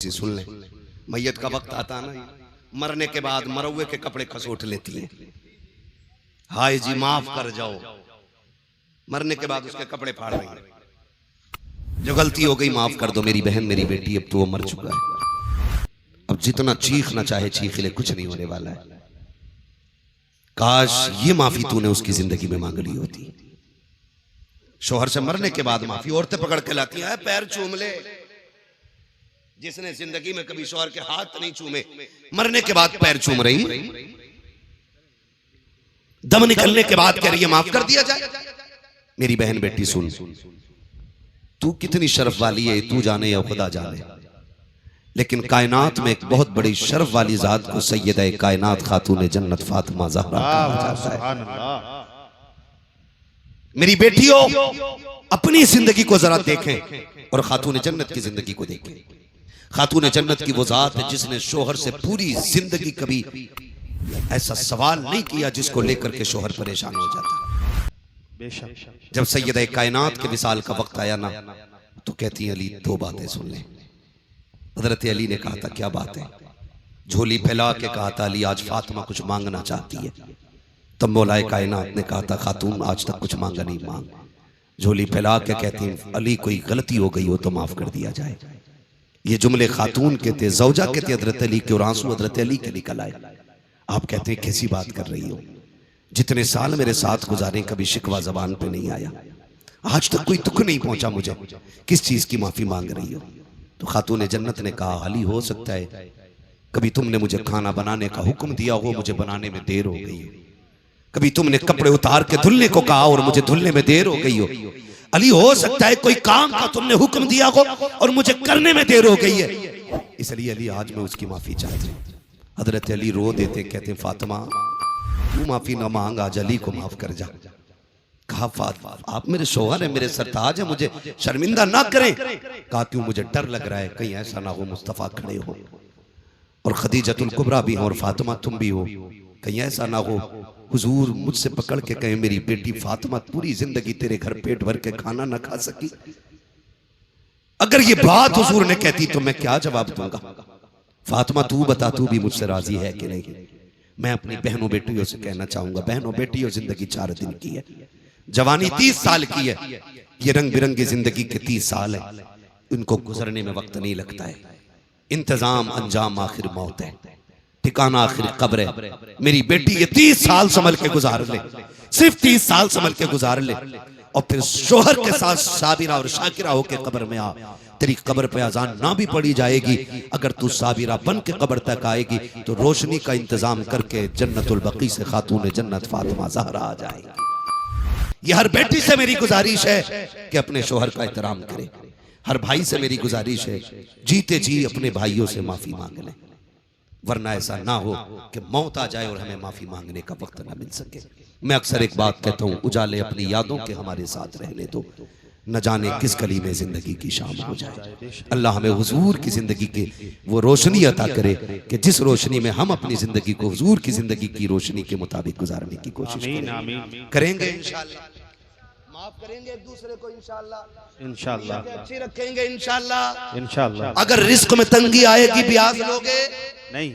सुन ले, मैयत का वक्त आता ना, मरने के बाद मरौए के कपड़े खसोट लेती है। हाय जी माफ कर जाओ, मरने के बाद उसके कपड़े फाड़ रही है। जो गलती हो गई माफ कर दो मेरी बहन मेरी बेटी, अब तो वो मर चुका है। अब जितना चीखना चाहे चीख ले, कुछ नहीं होने वाला है। काश ये माफी तूने उसकी जिंदगी में मांग ली होती। शोहर से मरने के बाद माफी औरतें पकड़ के लाती हैं, पैर चूम ले। जिसने जिंदगी में कभी शोहर के हाथ नहीं चूमे, मरने के बाद पैर चूम रही, दम निकलने के बाद कह रही है माफ कर दिया जाए। मेरी बहन बेटी सुन, तू कितनी शर्फ वाली है तू जाने या खुदा जाने, लेकिन कायनात में एक बहुत बड़ी शर्फ वाली जात को सैयदा कायनात खातून जन्नत फातिमा ज़हरा कहा जाता है। मेरी बेटियों, अपनी जिंदगी को जरा देखें और खातून जन्नत की जिंदगी को देखें। खातून जन्नत की वो जात है जिसने शोहर से पूरी जिंदगी कभी ऐसा सवाल नहीं किया जिसको लेकर के शोहर परेशान हो जाता। जब सैयदा कायनात के विसाल का वक्त आया ना, तो कहती है अली दो बातें सुन ले। हजरत अली ने कहा था क्या बात है? झोली फैला के कहा था अली आज फातिमा कुछ मांगना चाहती है। तब मौलाए कायनात ने कहा था खातून आज तक कुछ मांगा नहीं, मांग। झोली फैला के कहती है अली कोई गलती हो गई हो तो माफ कर दिया जाए। ये जुमले खातून के थे, जौजा के थे हजरत अली के, और आंसू हजरत अली के निकल आए। आप कहते हैं कैसी बात कर रही हो, जितने साल मेरे साथ गुजारे कभी शिकवा जबान पे नहीं आया, आज तक कोई दुख नहीं पहुंचा मुझे, किस चीज की माफी मांग रही हो? तो खातून जन्नत ने कहा अली हो सकता है कभी तुमने मुझे खाना बनाने का हुक्म दिया हो, मुझे बनाने में देर हो गई हो। कभी तुमने कपड़े उतार के धुलने को कहा और मुझे धुलने में देर हो गई हो। अली हो सकता है कोई काम का तुमने हुक्म दिया हो और मुझे करने में देर हो गई है, इसलिए अली आज मैं उसकी माफी चाहती हूँ। हजरत अली रो देते, कहते फातिमा तू माफी ना मांग, आज अली को माफ कर जा। कहा फातिमा आप मेरे शोहर है, मेरे सरताज है, मुझे शर्मिंदा ना करें। कहा क्यों? मुझे डर लग रहा है कहीं ऐसा ना हो मुस्तफा खड़े हो और खदीजतुल कुबरा भी हो और फातिमा तुम भी हो, कहीं ऐसा ना हो हुजूर मुझसे पकड़ के कहे मेरी बेटी फातिमा पूरी जिंदगी तेरे घर पेट भर के खाना ना खा सकी। अगर ये बात हुजूर ने कहती तो मैं क्या जवाब दूंगा? फातिमा तू बता, तू भी मुझसे राजी है कि नहीं? मैं अपनी बहनों बेटियों से कहना चाहूंगा, बहनों बेटियों जिंदगी 4 दिन की है, जवानी 30 साल की है, ये रंग बिरंगी जिंदगी के 30 साल है, इनको गुजरने में वक्त नहीं लगता है। इंतजाम अंजाम आखिर मौत है, ठिकाना आखिर कब्र है। मेरी बेटी ये 30 साल संभल के गुजार ले, सिर्फ 30 साल संभल के गुजार ले, और फिर शोहर के साथ साबिरा और शाकिरा होके कब्र में आ। तेरी कब्र पे अजान ना भी पड़ी जाएगी, अगर तू साबिरा बन के कब्र तक आएगी तो रोशनी का इंतजाम करके जन्नतुल बकी से खातून जन्नत फातिमा ज़हरा आ जाएगी। ये हर बेटी से मेरी गुजारिश है कि अपने शोहर का एहतराम करे। हर भाई से मेरी गुजारिश है जीते जी अपने भाइयों से माफी मांग ले, वरना ऐसा ना हो कि मौत आ जाए और हमें माफी मांगने का वक्त ना मिल सके। मैं अक्सर एक बात कहता हूँ, उजाले अपनी यादों के हमारे साथ रहने दो, न जाने किस गली में जिंदगी की शाम हो जाए। अल्लाह हमें हुजूर की जिंदगी के वो रोशनी अता करे कि जिस रोशनी में हम अपनी जिंदगी को हुजूर की जिंदगी की रोशनी के मुताबिक गुजारने की कोशिश करेंगे। इंशाअल्लाह माफ करेंगे एक दूसरे को, इंशाअल्लाह इंशाअल्लाह अच्छी रखेंगे इंशाअल्लाह इंशाअल्लाह। अगर रिस्क में तंगी आएगी ब्याज लोगे नहीं,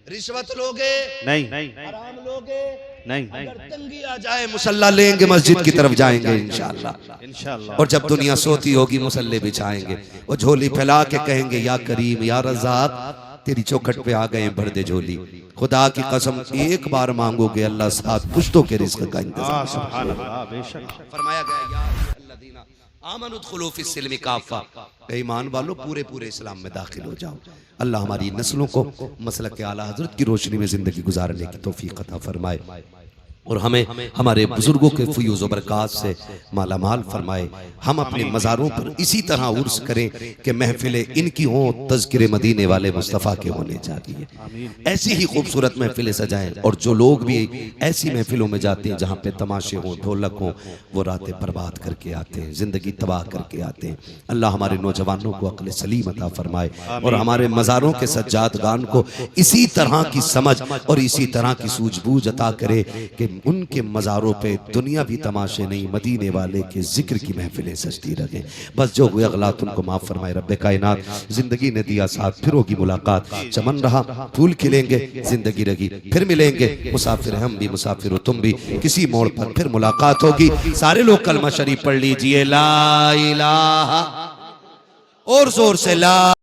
रिश्वत लोगे नहीं, हराम लोगे नहीं, अगर तंगी आ जाए मुसल्ला लेंगे मस्जिद की तरफ जाएंगे इंशाअल्लाह। और जब दुनिया सोती होगी मुसल्ले बिछाएंगे, वो झोली फैला के कहेंगे या करीम या रज़ाक तेरी चौखट पे आ गए भर दे झोली। खुदा की कसम एक बार मांगोगे अल्लाह 7 पुश्तों के रिस्क का इंतजाम फरमाया गया। आमनुदखुलू फिस्सिल्मि काफ़ा, ईमान वालों पूरे पूरे इस्लाम में दाखिल हो जाओ। अल्लाह हमारी नस्लों को मसलक के आला हजरत की रोशनी में जिंदगी गुजारने की तौफीक अता फरमाए और हमें हमारे बुजुर्गों के फयूज़ व बरक़ात से माला माल फरमाए। हम अपने मज़ारों पर इसी तरह उर्स करें कि महफिलें इनकी हों, तज़किरे मदीने वाले मुस्तफ़ा के होने चाहिए। ऐसी ही खूबसूरत महफिलें सजाएं, और जो लोग भी ऐसी महफिलों में जाते हैं जहाँ पे तमाशे हों ढोलक हों, वो रातें बर्बाद करके आते हैं, ज़िंदगी तबाह करके आते हैं। अल्लाह हमारे नौजवानों को अक्ल सलीम अता फरमाए और हमारे मज़ारों के सज्जादगान को इसी तरह की समझ और इसी तरह की सूझबूझ अता करे कि उनके मज़ारों पे दुनिया भी तमाशे नहीं, मदीने वाले के जिक्र की महफिलें सजती रहे। बस जो हुए अगलात उनको माफ़ फरमाए रब्बे कायनात। ज़िंदगी ने दिया साथ, फिर होगी मुलाकात। चमन रहा फूल खिलेंगे, ज़िंदगी रही फिर मिलेंगे। मुसाफिर हम भी, मुसाफिर हो तुम भी, किसी मोड़ पर फिर मुलाकात होगी। सारे लोग कलमा शरीफ पढ़ लीजिए, ला इलाहा, और जोर से ला